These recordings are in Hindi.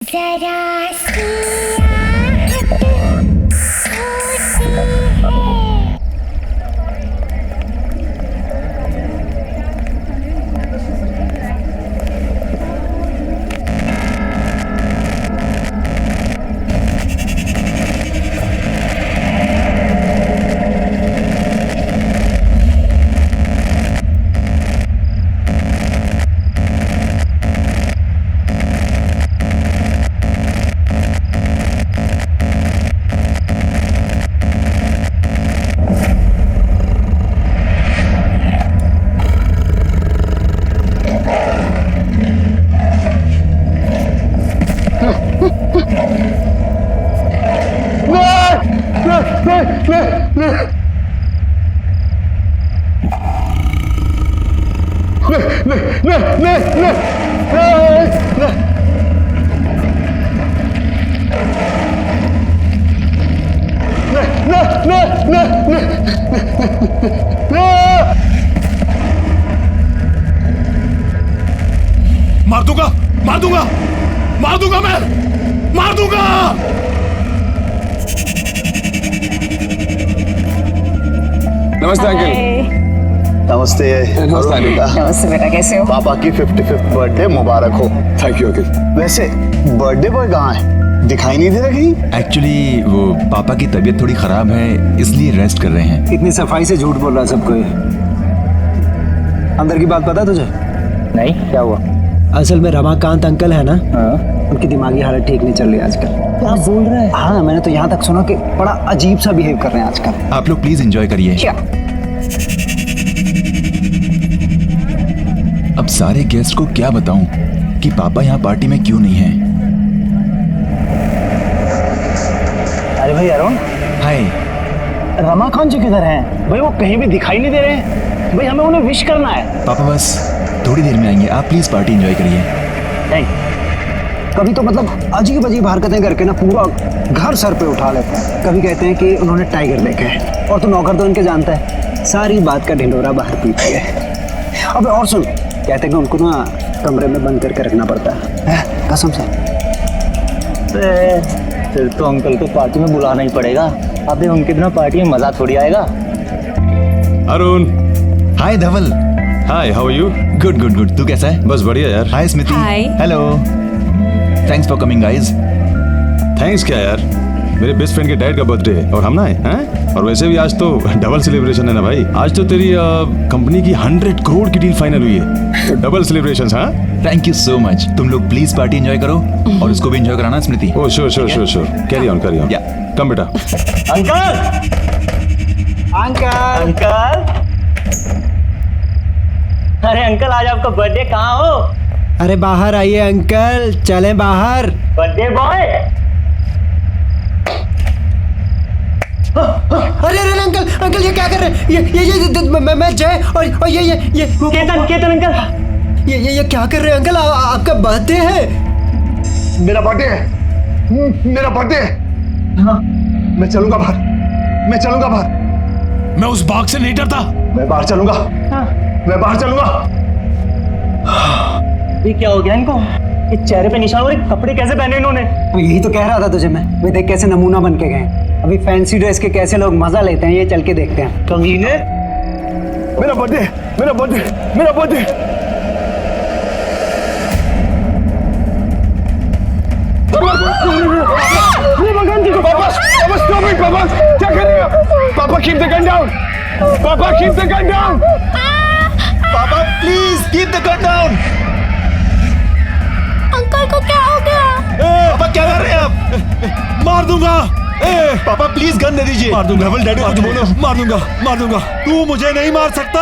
जरा सी आहट होती है। मार दूंगा, मार दूंगा, मार दूंगा, मैं मार दूंगा। नमस्ते अंकल। नमस्ते। नमस्ते अनिता। नमस्ते बेटा, कैसे हो? पापा की 55th बर्थडे मुबारक हो। Thank you uncle. वैसे बर्थडे बॉय कहाँ है? दिखाई नहीं दे रहा कहीं? एक्चुअली वो पापा की तबीयत थोड़ी खराब है, इसलिए रेस्ट कर रहे हैं। इतनी सफाई से झूठ बोल रहा है सबको ये। अंदर की बात पता है तुझे? नहीं, क्या हुआ? असल में रमाकांत अंकल है ना, हाँ? उनकी दिमागी हालत ठीक नहीं चल रही आजकल। क्या बोल रहे हैं? हाँ, मैंने तो यहाँ तक सुना कि बड़ा अजीब सा बिहेव कर रहे हैं आजकल। आप लोग प्लीज एंजॉय करिए। क्या? अब सारे गेस्ट को क्या बताऊं कि पापा यहाँ पार्टी में क्यों नहीं हैं। अरे भाई अरुण, हाय। रमाकांत जी किधर हैं? भाई वो कहीं भी दिखाई नहीं दे रहे हैं। भाई हमें उन्हें विश करना है। पापा बस थोड़ी देर में आएंगे, आप प्लीज पार्टी एंजॉय करिए। नहीं, कभी तो मतलब अजीब अजीब हरकतें करके ना पूरा घर सर पे उठा लेते हैं। कभी कहते हैं कि उन्होंने टाइगर देखा है, और तो नौकर तो इनके जानता है, सारी बात का ढिंडोरा बाहर पीती है। अबे और सुन, कहते हैं कि उनको ना कमरे में बंद करके रखना पड़ता है, कसम से। फिर तो अंकल को पार्टी में बुलाना ही पड़ेगा। अबे उनके बिना पार्टी में मजा थोड़ी आएगा। Arun, hi Dhaval. Hi, how are you? Good good good, तू कैसा है? बस बढ़िया यार। Hi Smiti. Hi. Hello. Thanks for coming guys. Thanks क्या यार, मेरे बेस्ट फ्रेंड के डैड का बर्थडे है और हम ना हैं। और वैसे भी आज तो डबल सेलिब्रेशन है ना भाई। आज तो तेरी कंपनी की 100 करोड़ की डील फाइनल हुई है, तो डबल सेलिब्रेशंस। हाँ, थैंक यू सो मच। तुम लोग प्लीज पार्टी एंजॉय करो और उसको भी एंजॉय कराना Smriti. Oh sure sure sure sure. Carry on, carry on. Yeah. Come बेटा। अंकल, अंकल, अंकल, अरे अंकल, आज आपका बर्थडे कहाँ हो? अरे बाहर आइए अंकल, चलें बाहर। Birthday boy. अरे अरे अंकल, अंकल ये क्या कर रहे हैं? मैं जय और ये केतन, केतन अंकल, ये क्या कर रहे हैं अंकल? आपका बर्थडे है। मेरा बर्थडे है, मेरा बर्थडे है। हाँ। मैं चलूंगा बाहर, मैं चलूंगा बाहर, मैं उस बाग से नहीं डरता। मैं बाहर चलूंगा, हाँ। मैं बाहर चलूंगा। ये क्या हो गया इनको? ये चेहरे पे निशान और ये कपड़े कैसे पहने इन्होंने? तो यही तो कह रहा था तुझे मैं। वे देख कैसे नमूना बन के गए। अभी फैंसी ड्रेस के कैसे लोग मजा लेते हैं, ये चल के देखते हैं। कमीने। मेरा बर्थडे, मेरा बर्थडे, मेरा बर्थडे। पापा स्टॉप इट। पापा क्या कर रहे हो? पापा कीप द गन डाउन, पापा कीप द गन डाउन। पापा please keep the gun down. Uncle को क्या हो गया? पापा क्या कर रहे हैं आप? मार दूंगा। पापा प्लीज गन दे दीजिए। मार दूंगा, धवल डैडी कुछ बोलो। मार दूंगा, मार दूंगा। तू मुझे नहीं मार सकता।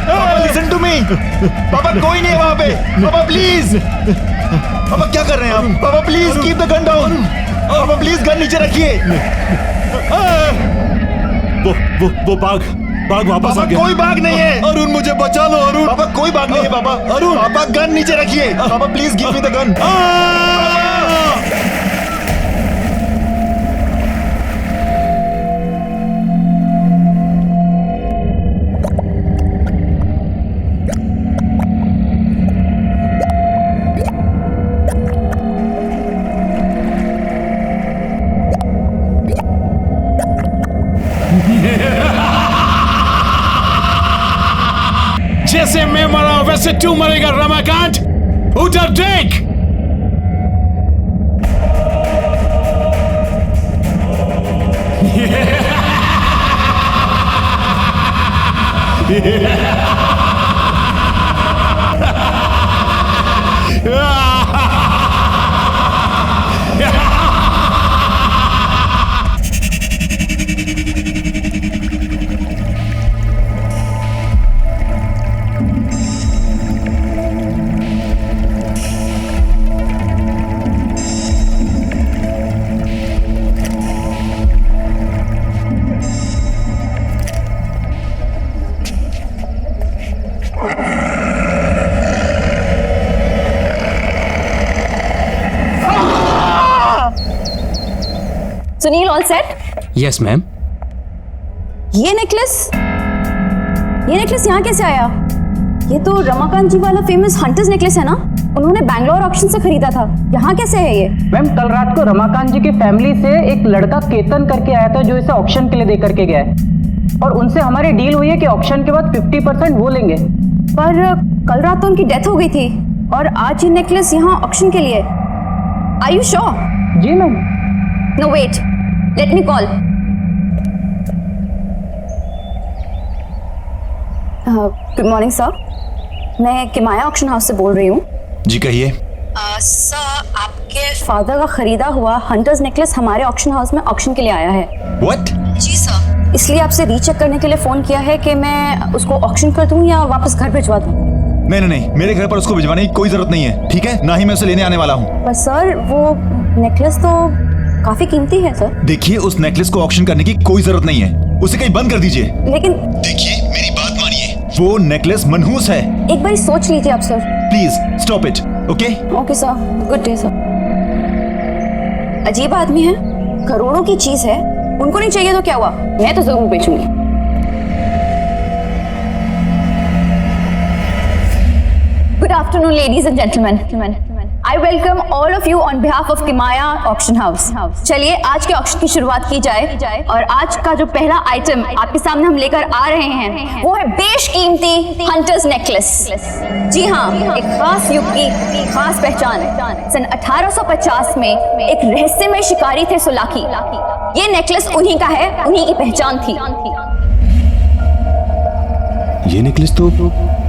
पापा लिसन टू मी। पापा कोई नहीं है वहाँ पे। पापा प्लीज। पापा क्या कर रहे हैं आप? पापा please keep the gun down. पापा प्लीज गन नीचे रखिए। वो बाग वापस आ पापा गया। कोई बाग नहीं है। अरुण मुझे बचा लो अरुण। पापा कोई बाग नहीं है पापा। अरुण। पापा गन नीचे रखिए। पापा please give me the gun. तू मरेगा रमाकांत। उधर देख। Sunil all set? Yes ma'am. ये नेकलेस यहाँ कैसे आया? ये तो रमाकांत जी वाला फेमस हंटर्स नेकलेस है ना? उन्होंने बैंगलोर ऑक्शन से खरीदा था। यहाँ कैसे है ये? मैम कल रात को रमाकांत जी की फैमिली से एक लड़का केतन करके आया था जो इसे ऑक्शन के लिए दे करके गया है, और उनसे हमारी डील हुई है कि ऑक्शन के बाद 50% वो लेंगे। पर कल रात तो उनकी डेथ हो गई थी और आज ये नेकलेस यहाँ ऑक्शन के लिए। Are you sure? जी ma'am. No wait, let me call. Good morning sir, मैं किमाया ऑक्शन हाउस से बोल रही हूँ। जी कहिए। सर, आपके फादर का खरीदा हुआ हंटर्स नेकलेस हमारे ऑक्शन हाउस में ऑक्शन के लिए आया है। व्हाट? जी सर, इसलिए आपसे रीचेक करने के लिए फोन किया है कि मैं उसको ऑक्शन कर दूं या वापस घर भिजवा दूं। नहीं, मेरे घर पर उसको भिजवाने की कोई जरूरत नहीं है, ठीक है? ना ही मैं उसे लेने आने वाला हूँ। पर सर, वो नेकलेस तो काफी कीमती है सर। देखिए, उस नेकलेस को ऑक्शन करने की कोई जरूरत नहीं है, उसे कहीं बंद कर दीजिए। लेकिन देखिए, मेरी बात मानिए, वो नेकलेस मनहूस है। एक बार सोच लीजिए आप sir. Please stop it. Okay okay sir, good day sir. अजीब आदमी है, करोड़ों की चीज है, उनको नहीं चाहिए तो क्या हुआ, मैं तो जरूर बेचूंगी। Good afternoon, ladies and gentlemen. I welcome all of you on behalf of Kimaya Auction House. चलिए आज के ऑक्शन की शुरुआत की जाए और आज का जो पहला आइटम आपके सामने हम लेकर आ रहे हैं वो है बेशकीमती हंटर्स नेकलेस। जी हाँ, एक खास युग की खास पहचान। सन 1850 में एक रहस्यमय शिकारी थे सोलाकी। ये नेकलेस उन्हीं का है, उन्हीं की पहचान थी। ये नेकलेस तो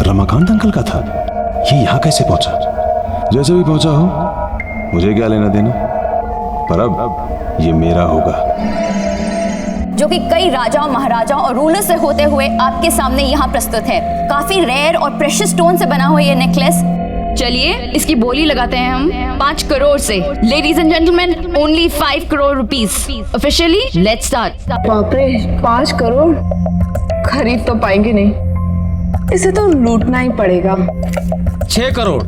रमाकांत अंकल का था। ये यहाँ कैसे पहुंचा? जैसे भी पहुंचा हो, मुझे क्या लेना देना, पर अब ये मेरा होगा। जो कि कई राजाओं, महाराजाओं और रूलर से होते हुए आपके सामने यहाँ प्रस्तुत है। काफी रेयर और प्रेशियस स्टोन से बना हुआ ये नेकलेस। चलिए इसकी बोली लगाते हैं हम 5 करोड़ से। Ladies and gentleman, only 5 crore rupees. Officially let's start. बाप रे, 5 करोड़ खरीद तो पाएंगे नहीं, इसे तो लूटना ही पड़ेगा। 6 करोड़।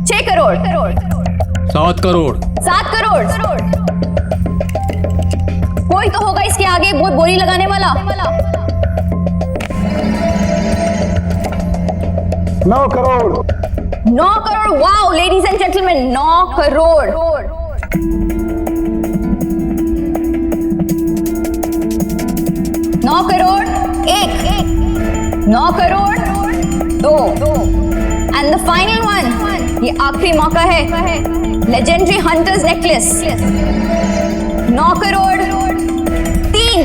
6 करोड़। 7 करोड़। 7 करोड़। कोई तो होगा इसके आगे बहुत बोली लगाने वाला। 9 crore. 9 crore. Wow ladies and gentleman, 9 crore. 9 crore 1, 9 crore 2, and the final one, ये आखिरी मौका है। Legendary hunters necklace 9 crore 3,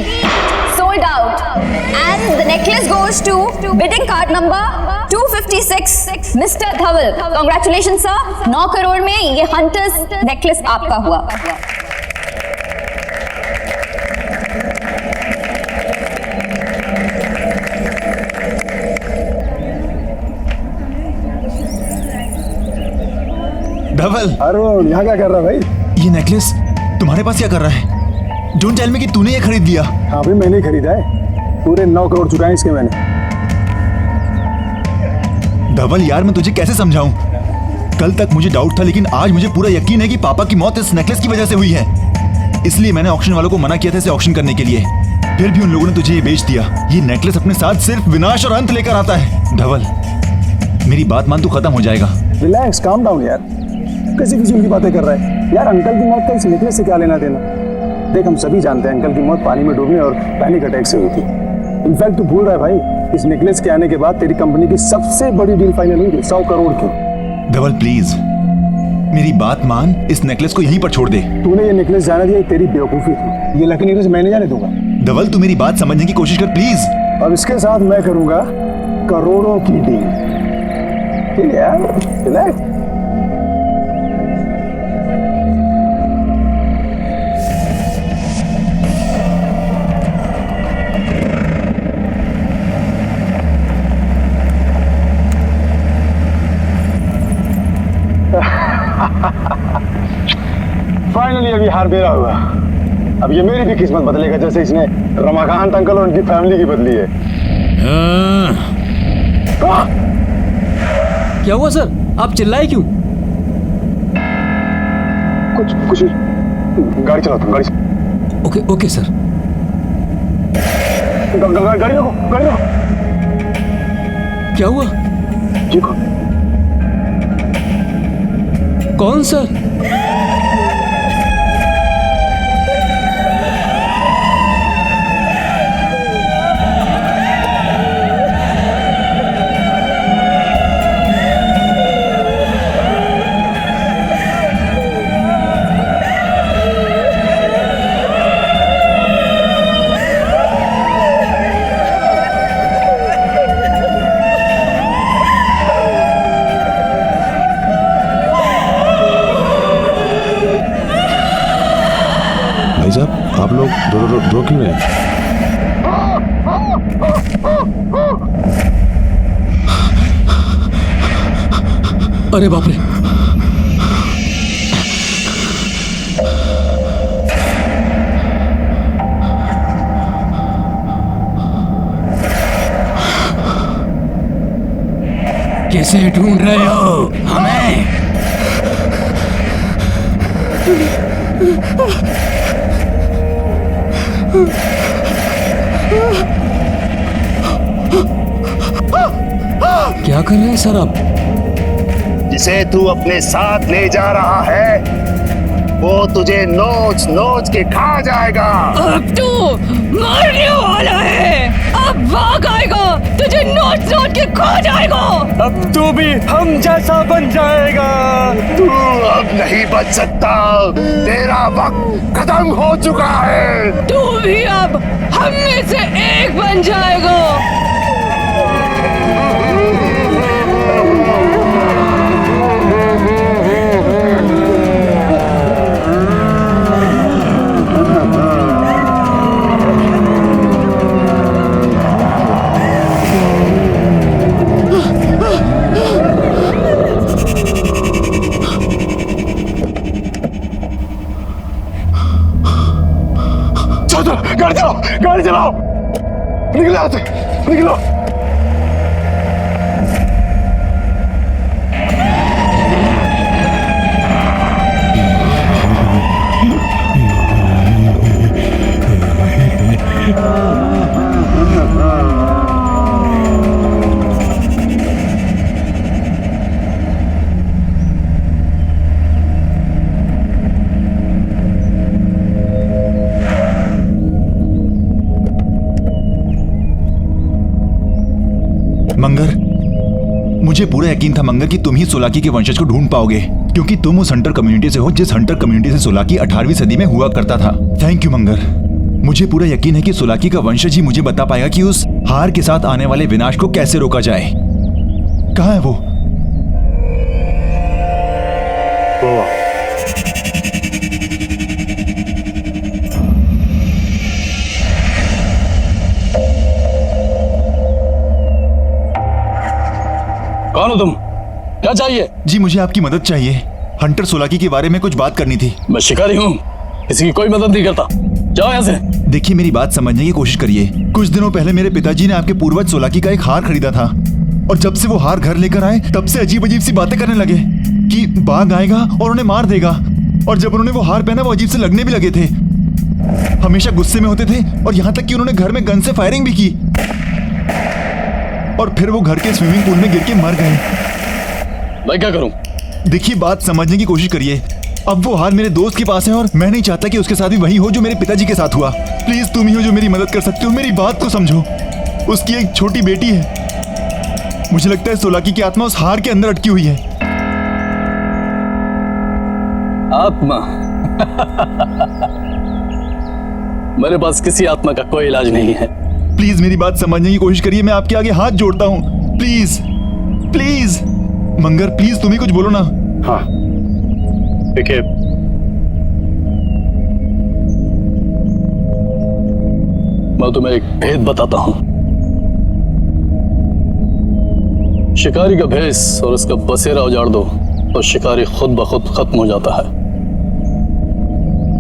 sold out, and the necklace goes to bidding card number 256, mister Dhawal. Congratulation sir, 9 crore में ये हंटर्स नेकलेस आपका हुआ। धवल, अरुण यहाँ क्या कर रहा है भाई? ये नेकलेस तुम्हारे पास क्या कर रहा है? डोंट टेल मी कि तूने ये खरीद लिया। हाँ भाई, मैंने खरीदा है। पूरे 9 करोड़ चुकाए इसके मैंने। धवल यार, मैं तुझे कैसे समझाऊं? कल तक मुझे डाउट था, लेकिन आज मुझे पूरा यकीन है कि पापा की मौत इस नेकलेस की वजह से हुई है। इसलिए मैंने ऑक्शन वालों को मना किया था इसे ऑक्शन करने के लिए, फिर भी उन लोगों ने तुझे ये बेच दिया। ये नेकलेस अपने साथ सिर्फ विनाश और अंत लेकर आता है। धवल, मेरी बात मान, तू खत्म हो जाएगा। रिलैक्स, काम डाउन यार। कैसी फिजूल की बातें कर रहा है यार? अंकल की मौत का इस नेकलेस से क्या लेना देना? देख, हम सभी जानते हैं अंकल की मौत पानी में डूबने और पैनिक अटैक से हुई थी। इनफैक्ट तू भूल रहा है भाई, इस नेकलेस के आने के बाद तेरी कंपनी की सबसे बड़ी डील फाइनल हुई 100 करोड़ की। धवल प्लीज मेरी बात मान, इस नेकलेस को यहीं पर छोड़ दे। तूने ये नेकलेस जाने दिया, तेरी बेवकूफी थी। ये लकी नेकलेस मैं नहीं जाने दूंगा। धवल तू मेरी बात समझने की कोशिश कर प्लीज। अब इसके साथ मैं करूंगा करोड़ों की डील। ठीक है यार, रिलैक्स। फाइनली अभी हार मेरा हुआ। अब ये मेरी भी किस्मत बदलेगा, जैसे इसने रमाकांत अंकल और उनकी फैमिली की बदली है। क्या हुआ सर, आप चिल्लाए क्यों? कुछ गाड़ी चलाओ तुम, गाड़ी। Okay okay sir. गाड़ी रोको, गाड़ी रोको। क्या हुआ? देखो कौन सर? भाई साहब आप लोग दो क्यों हैं? अरे बाप रे, कैसे ढूंढ रहे हो हमें? क्या कर रहे हैं सर आप? जिसे तू अपने साथ ले जा रहा है वो तुझे नोच नोच के खा जाएगा। अब तू मरने वाला है, अब भाग आएगा, तुझे नोच नोच के खा जाएगा। अब तू भी हम जैसा बन जाएगा। तू अब नहीं बच सकता, तेरा वक्त खत्म हो चुका है। तू भी अब हम में से एक बन जाएगा। गाड़ी चलाओ, निकलो यहाँ से, निकलो। मंगर, मुझे पूरा यकीन था मंगर कि तुम ही सोलाकी के वंशज को ढूंढ पाओगे, क्योंकि तुम उस हंटर कम्युनिटी से हो जिस हंटर कम्युनिटी से सोलाकी 18वीं सदी में हुआ करता था। थैंक यू मंगर। मुझे पूरा यकीन है कि सोलाकी का वंशज ही मुझे बता पाएगा कि उस हार के साथ आने वाले विनाश को कैसे रोका जाए। कहाँ है वो? कौन हो तुम? क्या चाहिए? जी मुझे आपकी मदद चाहिए। हंटर सोलाकी के बारे में कुछ बात करनी थी। मैं शिकारी हूँ, किसी की कोई मदद नहीं करता। जाओ यहाँ से। देखिए मेरी बात समझने की कोशिश करिए। कुछ दिनों पहले मेरे पिताजी ने आपके पूर्वज सोलाकी का एक हार खरीदा था, और जब से वो हार घर लेकर आए तब से अजीब अजीब सी बातें करने लगे कि बाघ आएगा और उन्हें मार देगा। और जब उन्होंने वो हार पहना वो अजीब से लगने भी लगे थे, हमेशा गुस्से में होते थे, और यहाँ तक कि उन्होंने घर में गन से फायरिंग भी की, और फिर वो घर के स्विमिंग पूल में गिर के मर गए। मैं क्या करूं? देखिए बात समझने की कोशिश करिए। अब वो हार मेरे दोस्त के पास है और मैं नहीं चाहता कि उसके साथ भी वही हो जो मेरे पिताजी के साथ हुआ। प्लीज तुम ही हो जो मेरी मदद कर सकते हो, मेरी बात को समझो। उसकी एक छोटी बेटी है। मुझे लगता है सोलाकी की आत्मा उस हार के अंदर अटकी हुई है। आत्मा? मेरे पास किसी आत्मा का कोई इलाज नहीं है। प्लीज मेरी बात समझने की कोशिश करिए, मैं आपके आगे हाथ जोड़ता हूँ। प्लीज प्लीज मंगर, प्लीज तुम ही कुछ बोलो ना। हाँ देखिए, मैं तुम्हें एक भेद बताता हूं। शिकारी का भेष और उसका बसेरा उजाड़ दो तो शिकारी खुद ब खुद खत्म हो जाता है।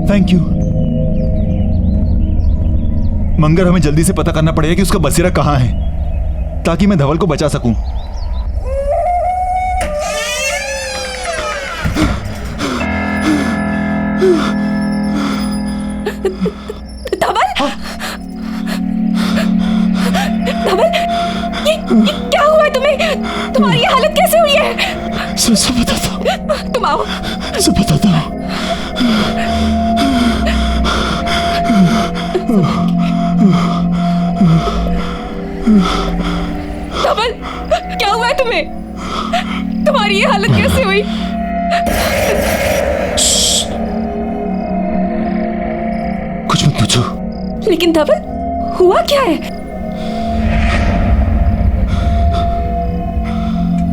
थैंक यू मंगर, हमें जल्दी से पता करना पड़ेगा कि उसका बसेरा कहाँ है ताकि मैं धवल को बचा सकूं। धवल, ये क्या हुआ है तुम्हें? तुम्हारी ये हालत कैसे हुई है? सब बताता हूँ। तुम आओ। सब बताता हूँ। धवल, क्या हुआ है तुम्हें? तुम्हारी ये हालत कैसे हुई? कुछ मत पूछो। लेकिन धवल, हुआ क्या है?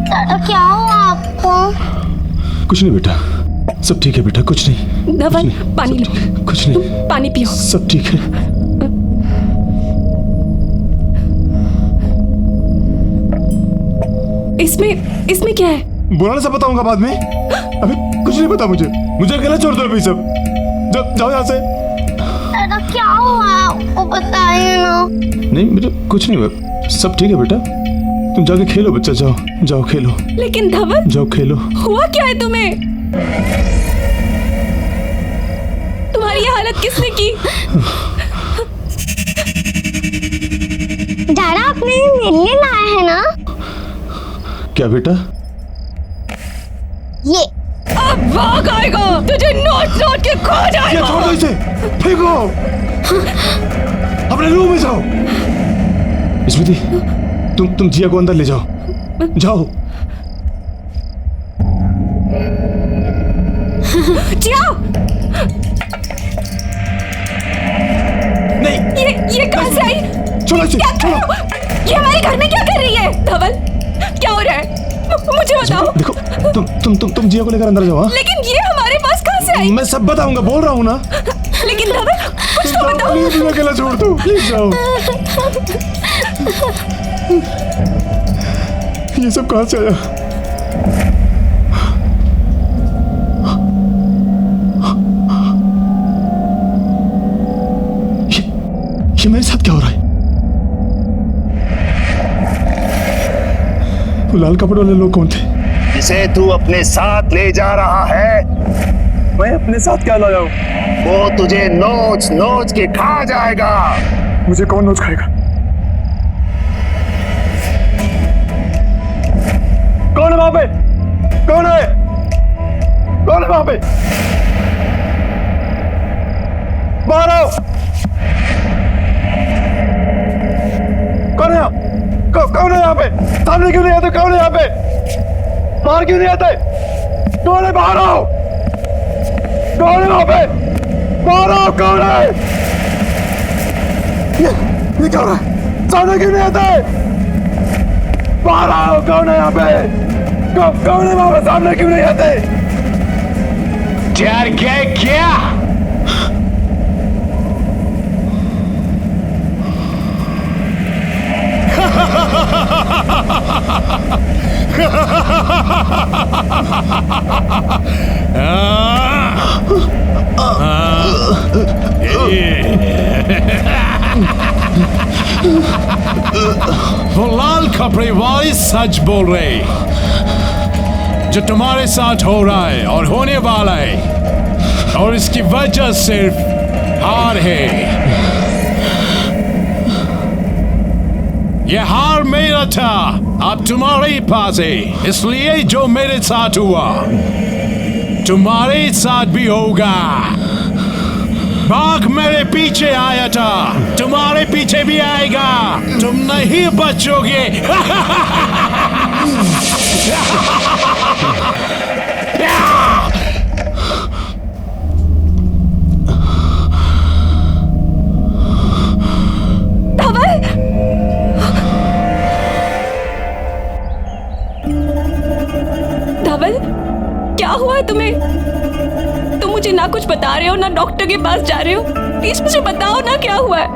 दादा क्या हुआ आपको? कुछ नहीं बेटा, सब ठीक है बेटा, कुछ नहीं। धवल, पानी लो। कुछ नहीं, पानी पियो। सब ठीक है। इसमें क्या है? बोला ना, सब बताऊंगा बाद में। अभी कुछ नहीं पता मुझे अकेला छोड़ दो अभी सब। जाओ यहाँ से। दादा क्या हुआ आपको बताइए ना। नहीं बेटा, कुछ नहीं हुआ, सब ठीक है बेटा। तुम जाके खेलो बच्चा, जाओ खेलो। लेकिन धवल, जाओ खेलो। हुआ क्या है तुम्हें? तुम्हारी ये हालत किसने की? दादा आपने मेरे लिए लाया है ना? क्या बेटा? ये अब भाग आएगा, तुझे नोच के खो जाएगा। ये छोड़ दो इसे, फेंको। अपने रूम में जाओ। स्मृति, तुम जिया को अंदर ले जाओ। जिया, नहीं, ये कहां से आई? छोड़ो इसे, छोड़ो। ये हमारे घर में क्या कर रही है? धवल, क्या हो रहा है? मुझे बताओ। देखो, तुम जिया को लेकर अंदर जाओ। लेकिन ये हमारे पास कहां से आई? मैं सब बताऊंगा, बोल रहा हूँ ना। लेकिन धवल, कुछ तो बताओ। प्लीज मुझे अकेला छोड़ दो, प्लीज जाओ। ये सब कहां से आया? ये मेरे साथ क्या हो रहा है? वो लाल कपड़े वाले लोग कौन थे? जिसे तू अपने साथ ले जा रहा है। मैं अपने साथ क्या लाया हूं? वो तुझे नोच के खा जाएगा। मुझे कौन नोच खाएगा? कौन है वहां पे? कौन है वहां पे? बाहर आओ। कौन है यहाँ पे? सामने क्यों नहीं आते? कौन है यहाँ पे? बाहर क्यों नहीं आते? कौन है? बाहर आओ। कौन है वहां पे? बाहर आओ। कौन है? ये क्या हो रहा है? सामने क्यों नहीं आते? बाहर आओ। कौन है यहाँ पे? कौन है वहां पे? सामने क्यों नहीं आते? डर गए क्या? वो लाल कपड़े वाली सच बोल रहे। जो तुम्हारे साथ हो रहा है और होने वाला है, और इसकी वजह सिर्फ हार है। ये हार मेरा था, अब तुम्हारे पास है। इसलिए जो मेरे साथ हुआ तुम्हारे साथ भी होगा। बाघ मेरे पीछे आया था, तुम्हारे पीछे भी आएगा, तुम नहीं बचोगे। धवल, क्या हुआ है तुम्हें? तुम मुझे ना कुछ बता रहे हो ना डॉक्टर के पास जा रहे हो। प्लीज मुझे बताओ ना क्या हुआ है।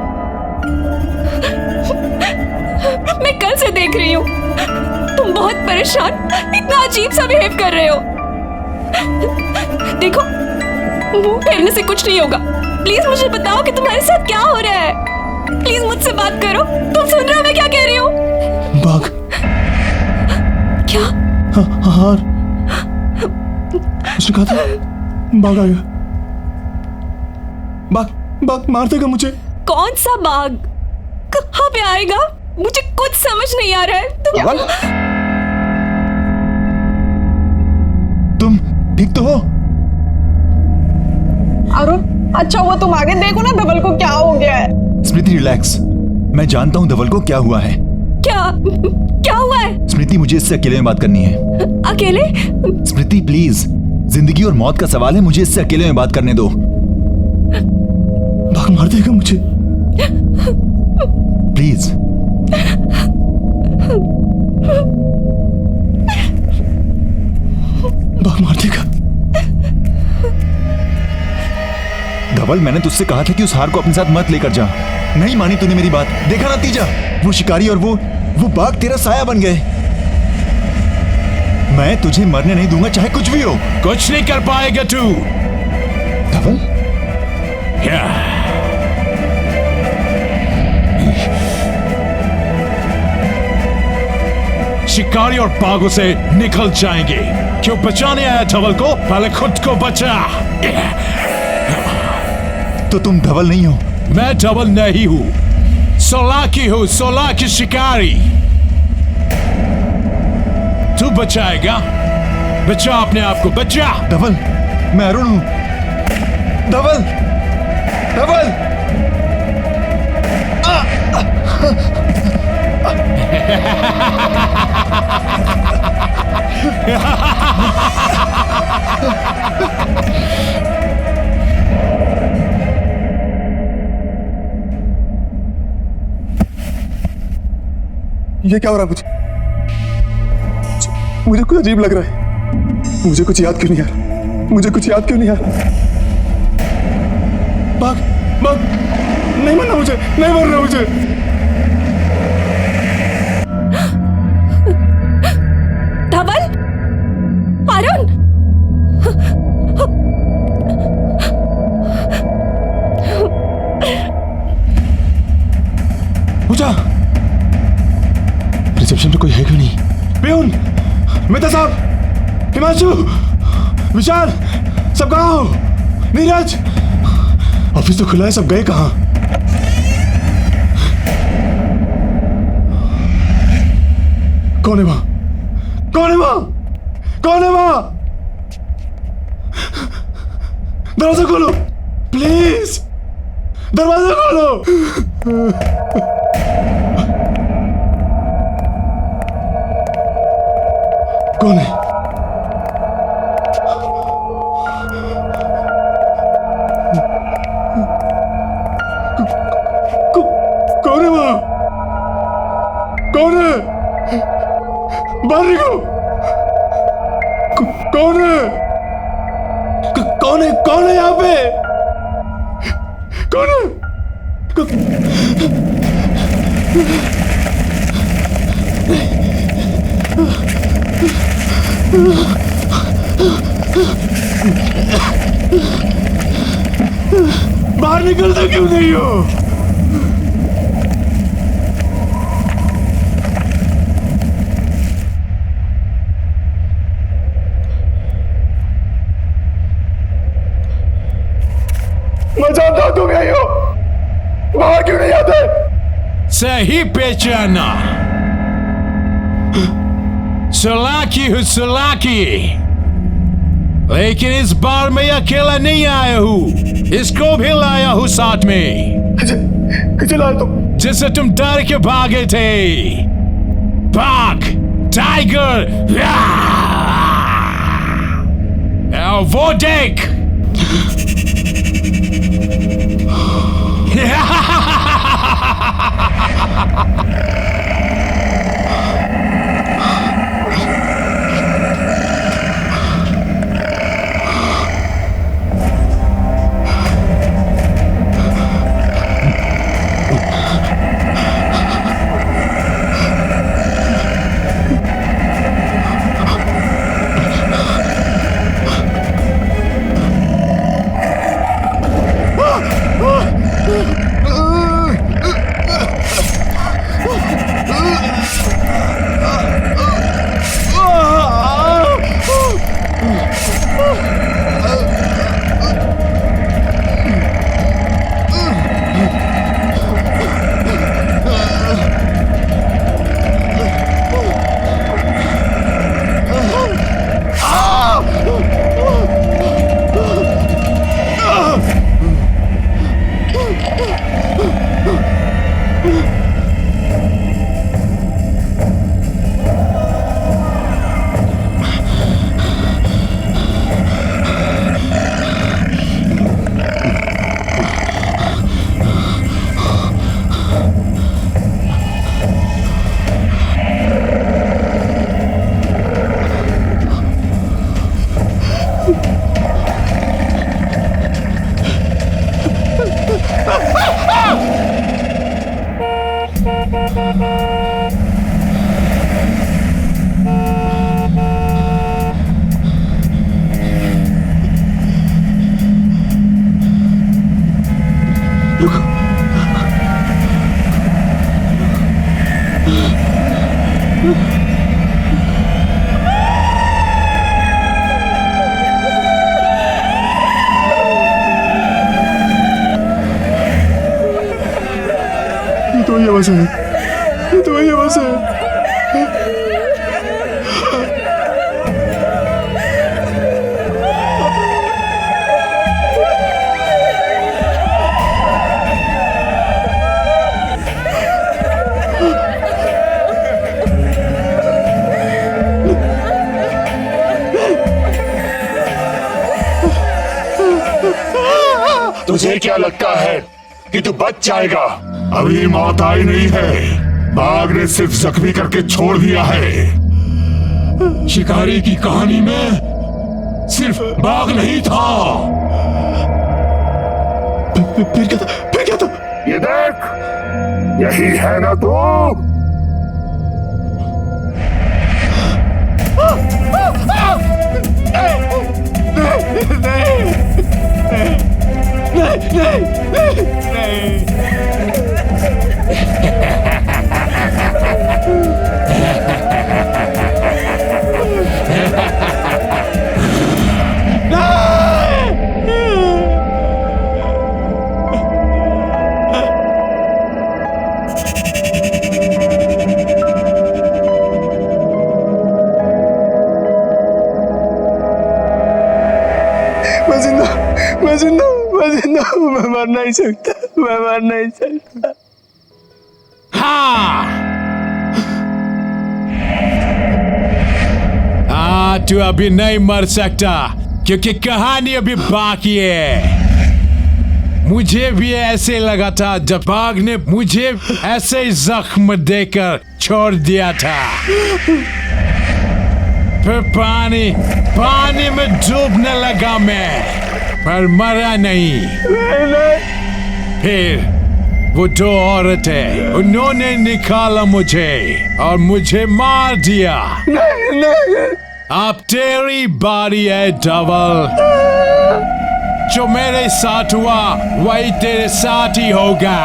मैं कल से देख रही हूँ तुम बहुत परेशान, इतना अजीब सा बिहेव कर रहे हो। देखो, मुंह फेरने से कुछ नहीं होगा। प्लीज मुझे बताओ कि तुम्हारे साथ क्या हो रहा है। प्लीज मुझसे बात करो। तुम सुन रहे हो मैं क्या कह रही हूँ? बाघ। क्या? हार। उसने कहा था बाघ आएगा। बाघ मार देगा मुझे। कौन सा बाघ? कहाँ पे आएगा? मुझे कुछ समझ नहीं आ रहा है। तुम ठीक तो हो? अरुण, अच्छा हुआ तुम आगे देखो ना धवल को क्या हो गया है। स्मृति रिलैक्स, मैं जानता हूँ धवल को क्या हुआ है। क्या हुआ है? स्मृति, मुझे इससे अकेले में बात करनी है। अकेले? स्मृति प्लीज, जिंदगी और मौत का सवाल है, मुझे इससे अकेले में बात करने दो। बाघ मार देगा मुझे, प्लीज। बाघ मार देगा। धवल, मैंने तुझसे कहा था कि उस हार को अपने साथ मत लेकर जा। नहीं मानी तूने मेरी बात। देखा नतीजा, वो शिकारी और वो बाघ तेरा साया बन गए। मैं तुझे मरने नहीं दूंगा, चाहे कुछ भी हो। कुछ नहीं कर पाएगा तू। धवल, शिकारी और बाघों से निकल जाएंगे। क्यों बचाने आया धवल को? पहले खुद को बचा। तो तुम धवल नहीं हो? मैं धवल नहीं हूं, सोलाकी हूं, सोलाकी शिकारी। तू बचाएगा? बचा अपने आप को, बचा। धवल, मैं अरुण हूं। धवल, धवल। ये क्या हो रहा है? मुझे कुछ अजीब लग रहा है। मुझे कुछ याद क्यों नहीं आ रहा? मुझे कुछ याद क्यों नहीं आ रहा? बाघ, नहीं मरना मुझे, नहीं मरना मुझे। धवल, अरुण, पूजा, रिसेप्शन पे कोई है क्यों नहीं? पियून, मेहता साहब, हिमांशु, विशाल, सब कहाँ हो? नीरज, ऑफिस तो खुला है, सब गए कहाँ? कौन है वहां? कौन है वहां? कौन है वहां? दरवाजा खोलो प्लीज, दरवाजा खोलो। कौन है? कौन है वहां? कौन है? बाहर निकलो। कौन है? कौन है? कौन है यहाँ पे? कौन है? बाहर निकलता क्यों नहीं हो? मैं जानता हूं तुम यही हो, बाहर क्यों नहीं आते? सही पहचाना, सोलाकी हूँ, सोलाकी। लेकिन इस बार मैं अकेला नहीं आया हूँ। इसको भी लाया हूँ साथ में। चला तुम जिससे तुम डर के भागे थे। भाग टाइगर। वो देख। तो ये बस है, तो ये बस है। तुझे क्या लगता है कि तू बच जाएगा? अभी मौत आई नहीं है, बाघ ने सिर्फ जख्मी करके छोड़ दिया है। शिकारी की कहानी में सिर्फ बाघ नहीं था। फिर क्या था? ये देख, यही है ना तू? मैं मर नहीं सकता, मैं मर नहीं सकता। हाँ, तू अभी नहीं मर सकता क्योंकि कहानी अभी बाकी है। मुझे भी ऐसे लगा था जब बाघ ने मुझे ऐसे जख्म देकर छोड़ दिया था। फिर पानी में डूबने लगा मैं, पर मरा नहीं। फिर वो दो औरतें, उन्होंने निकाला मुझे और मुझे मार दिया। अब तेरी बारी है डबल। जो मेरे साथ हुआ वही तेरे साथ ही होगा।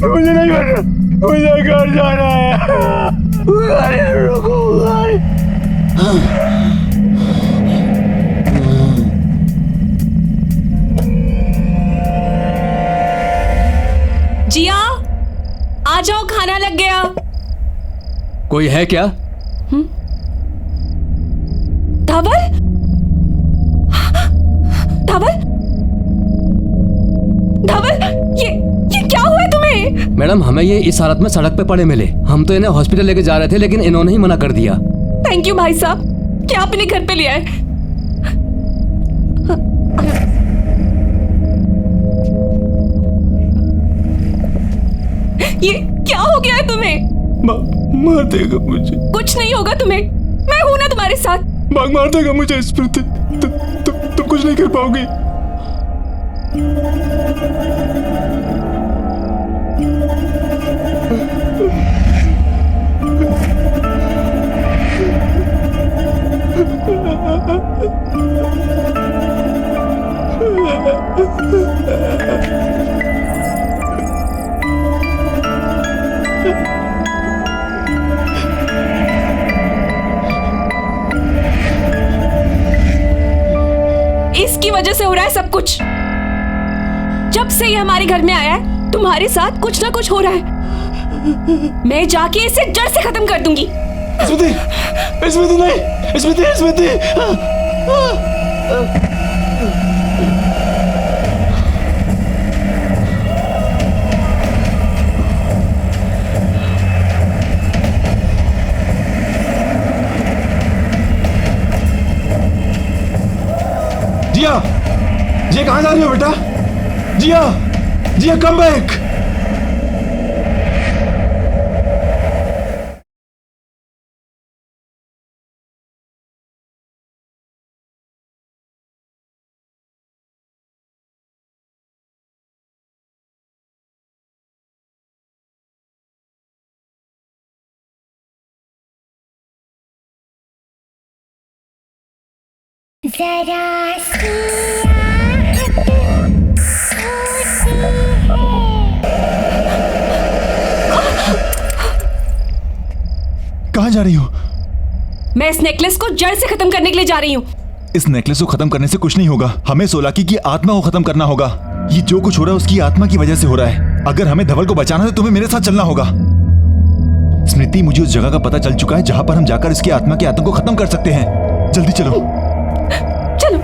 मुझे नहीं करना, मुझे घर जाना है। रुको जिया। जाओ, खाना लग गया। कोई है क्या? धवल, धवल, धवल, ये क्या हुआ है तुम्हें? मैडम, हमें ये इस हालत में सड़क पे पड़े मिले। हम तो इन्हें हॉस्पिटल लेके जा रहे थे, लेकिन इन्होंने ही मना कर दिया। थैंक यू भाई साहब, क्या आपने घर पे लिया है। ये क्या हो गया है तुम्हें? मार देगा मुझे। कुछ नहीं होगा तुम्हें, मैं हूं ना तुम्हारे साथ। मार देगा मुझे स्मृति, तुम कुछ नहीं कर पाओगी। इसकी वजह से हो रहा है सब कुछ। जब से ये हमारे घर में आया है, तुम्हारे साथ कुछ ना कुछ हो रहा है। मैं जाके इसे जड़ से खत्म कर दूंगी। स्मृति, स्मृति नहीं, स्मृति, स्मृति। जिया, जिया कहाँ जा रही हो बेटा? जिया, जिया कम बैक। जरा कहाँ जा रही हो? मैं इस नेकलेस को जड़ से खत्म करने के लिए जा रही हूँ। इस नेकलेस को खत्म करने से कुछ नहीं होगा। हमें सोलाकी की आत्मा को खत्म करना होगा। ये जो कुछ हो रहा है उसकी आत्मा की वजह से हो रहा है। अगर हमें धवल को बचाना है तो तुम्हें मेरे साथ चलना होगा। स्मृति, मुझे उस जगह का पता चल चुका है जहां पर हम जाकर इसकी आत्मा के आतंक को खत्म कर सकते हैं। जल्दी चलो। चलो।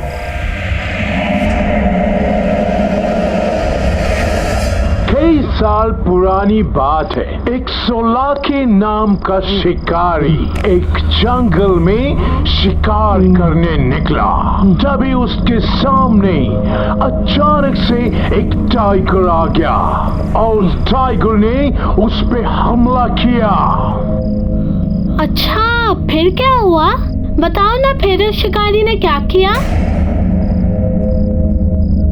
कई साल पुरानी बात है। एक सोलाकी नाम का शिकारी एक जंगल में शिकार करने निकला। तभी उसके सामने अचानक से एक टाइगर आ गया और उस टाइगर ने उस पे हमला किया। अच्छा, फिर क्या हुआ? बताओ ना, फिर उस शिकारी ने क्या किया?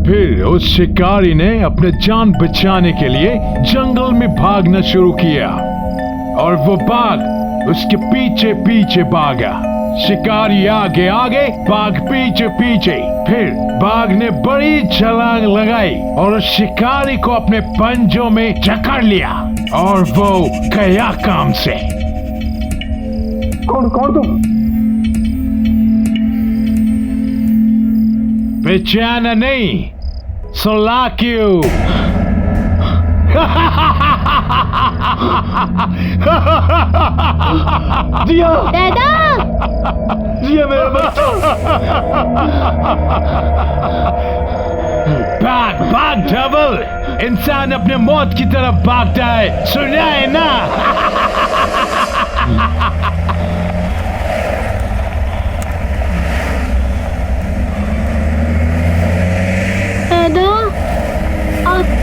फिर उस शिकारी ने अपने जान बचाने के लिए जंगल में भागना शुरू किया और वो बाघ उसके पीछे पीछे भागा। शिकारी आगे आगे, बाघ पीछे पीछे। फिर बाघ ने बड़ी छलांग लगाई और उस शिकारी को अपने पंजों में जकड़ लिया और वो गया काम से। कौन तुम? पहचाना नहीं? सोलाकियो। जिया, दादा, जिया मेरा बच्चा। भाग धवल, इंसान अपने मौत की तरफ भागता है, सुना है ना?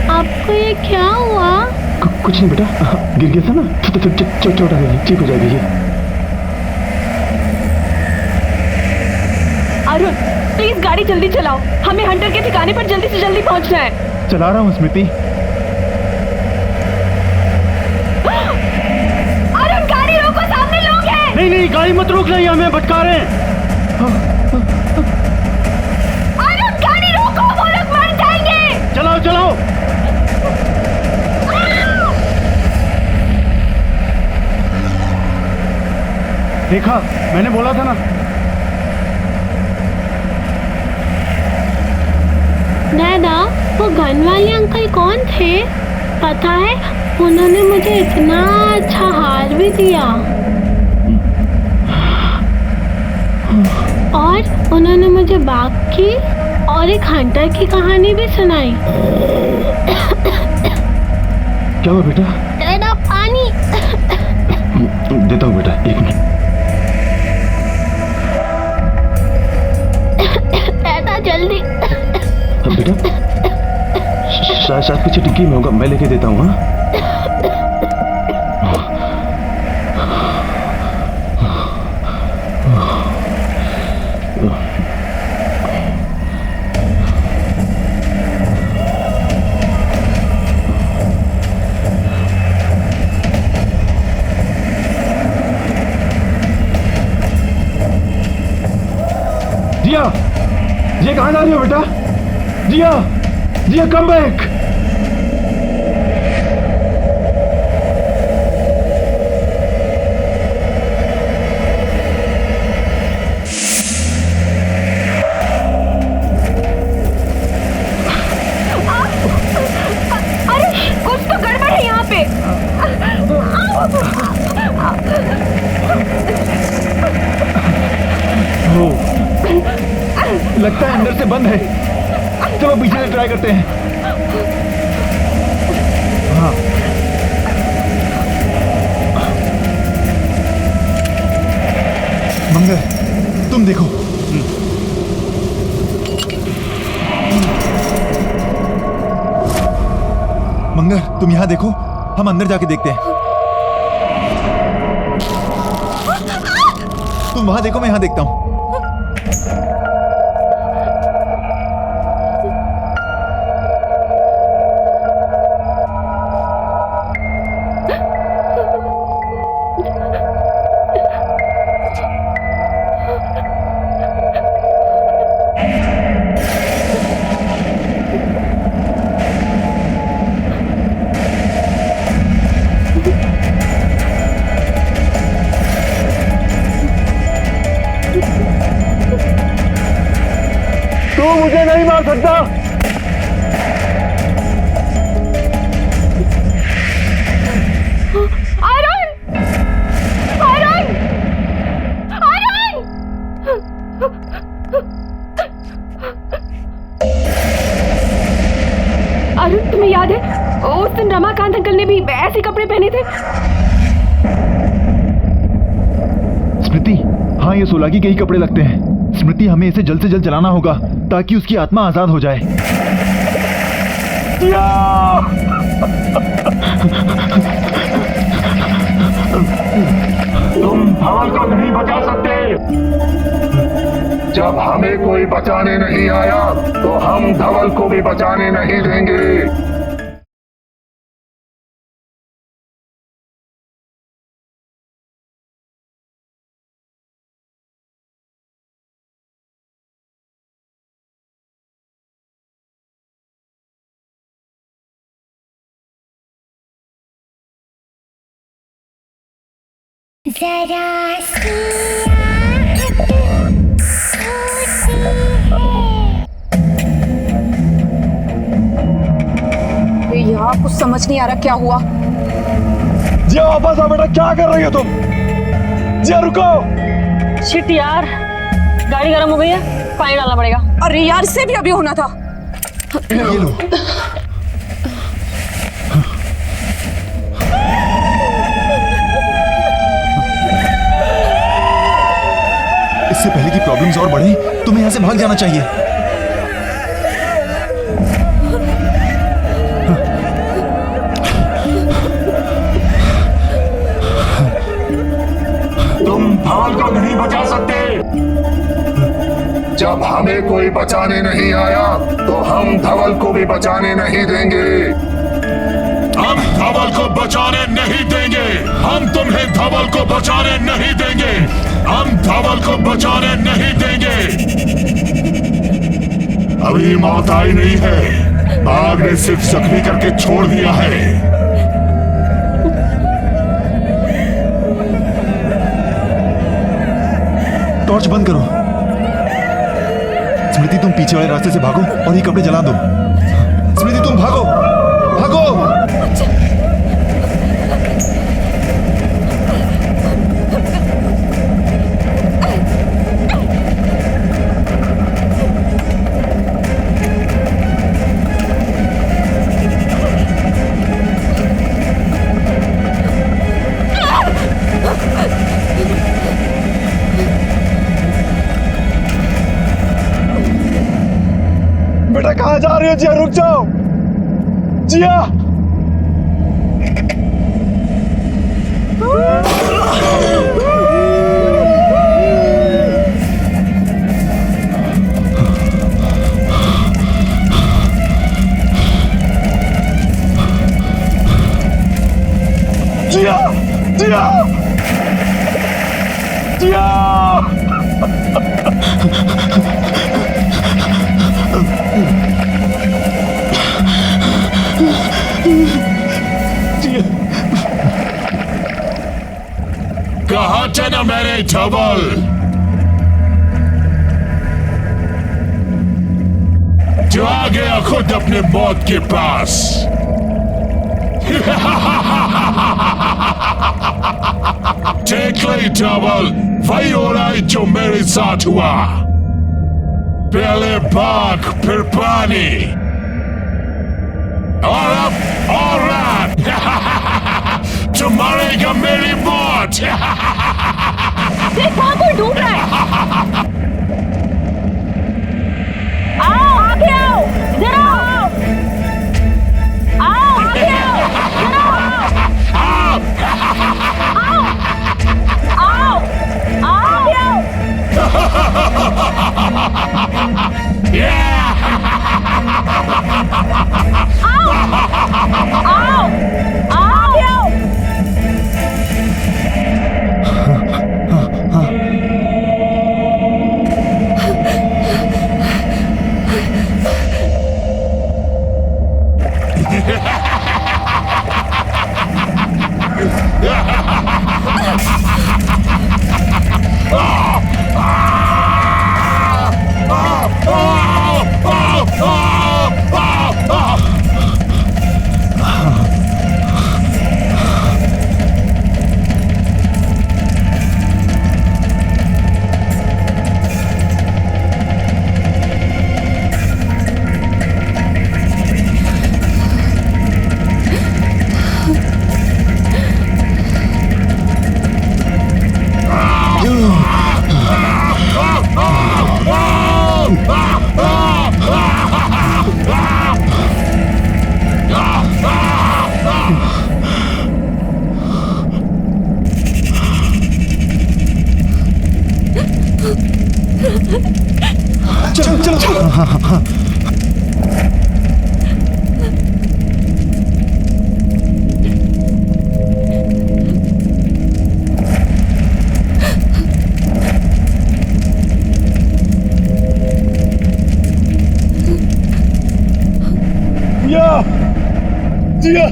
आपको ये क्या हुआ? कुछ नहीं बेटा, गिर गया था ना, चोट आ गई, ठीक हो जाएगी ये। अरुण, प्लीज गाड़ी जल्दी चलाओ, हमें हंटर के ठिकाने पर जल्दी से जल्दी पहुंचना है। चला रहा हूँ स्मृति। अरुण, गाड़ी रोको, सामने लोग हैं। नहीं, गाड़ी मत रोक, नहीं हमें भटका रहे हैं। अरुण, गाड़ी रोको, वो लोग मर जाएंगे। चलाओ। देखा, मैंने बोला था ना। दादा, वो गन वाले अंकल कौन थे? पता है, उन्होंने मुझे इतना अच्छा हार भी दिया और उन्होंने मुझे बाघ की और एक हंटर की कहानी भी सुनाई। क्या हुआ बेटा? तेरा पानी। देता हूँ बेटा, 1 मिनट। बेटा जल्दी। बेटा शायद पीछे टिक्की में होगा, मैं लेके देता हूँ। हाँ जिया, जिया कहाँ जा रही हो बेटा? जिया, जिया कम बैक। अरे कुछ तो गड़बड़ है यहाँ पे। लगता है अंदर से बंद है। चलो पीछे से ट्राई करते हैं। हाँ मंगर, तुम देखो। मंगर, तुम यहां देखो, हम अंदर जाके देखते हैं। तुम वहां देखो, मैं यहां देखता हूं। तू मुझे नहीं मार सकता। आयरन! आयरन! आयरन! अरुण, तुम्हें याद है उस दिन रमाकांत अंकल ने भी ऐसे कपड़े पहने थे? स्मृति, हाँ ये सोलागी के ही कपड़े लगते हैं। स्मृति, हमें इसे जल्द से जल्द जलाना होगा ताकि उसकी आत्मा आजाद हो जाए। तुम धवल को नहीं बचा सकते। जब हमें कोई बचाने नहीं आया तो हम धवल को भी बचाने नहीं देंगे। यहाँ कुछ समझ नहीं आ रहा क्या हुआ। जिया वापस आ बेटा, क्या कर रही हो तुम? जिया रुको। शिट यार, गाड़ी गर्म हो गई है, पानी डालना पड़ेगा। अरे यार, इससे भी अभी होना था। ये लो। इससे पहले कि प्रॉब्लम्स और बढ़े, तुम्हें यहां से भाग जाना चाहिए। तुम धवल को नहीं बचा सकते। जब हमें कोई बचाने नहीं आया तो हम धवल को भी बचाने नहीं देंगे। हम धवल को बचाने नहीं देंगे। हम तुम्हें धवल को बचाने नहीं देंगे। हम धवल को बचाने नहीं देंगे। अभी मौत आई नहीं है, बाघ ने सिर्फ जख्मी करके छोड़ दिया है। टॉर्च बंद करो। स्मृति, तुम पीछे वाले रास्ते से भागो और ये कपड़े जला दो। स्मृति, तुम भागो, भागो। आ रही हो जिया, रुक जाओ जिया। जिया जिया जिया। कहा था ना मैंने धवल, जो आ गया खुद अपने मौत के पास। देख ले धवल, वही हो रहा है जो मेरे साथ हुआ। पहले भाग फिर पानी और अब और रात। जो मरेगा मेरी मौत। देख वहां कोई डूब रहा है। आओ आगे आओ, इधर आओ। आओ आगे आओ, इधर आओ। आओ आओ आगे आओ। आओ आगे आओ। चलो चलो। हाँ। जिया जिया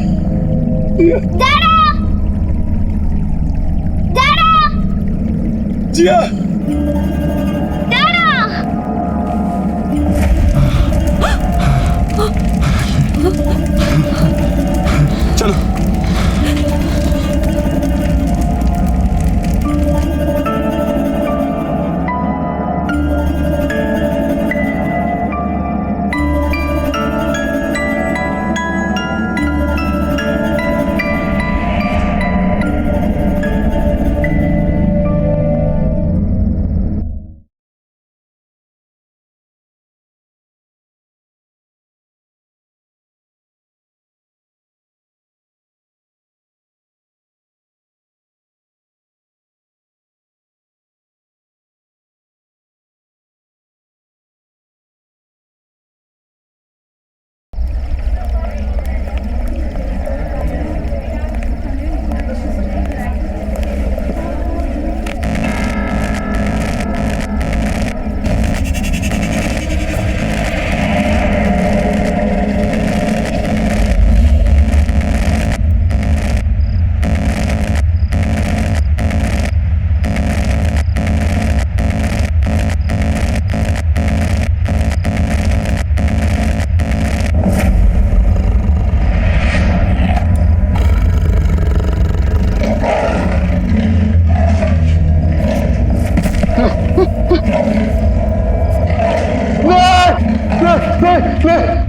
जिया चलो।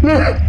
नहीं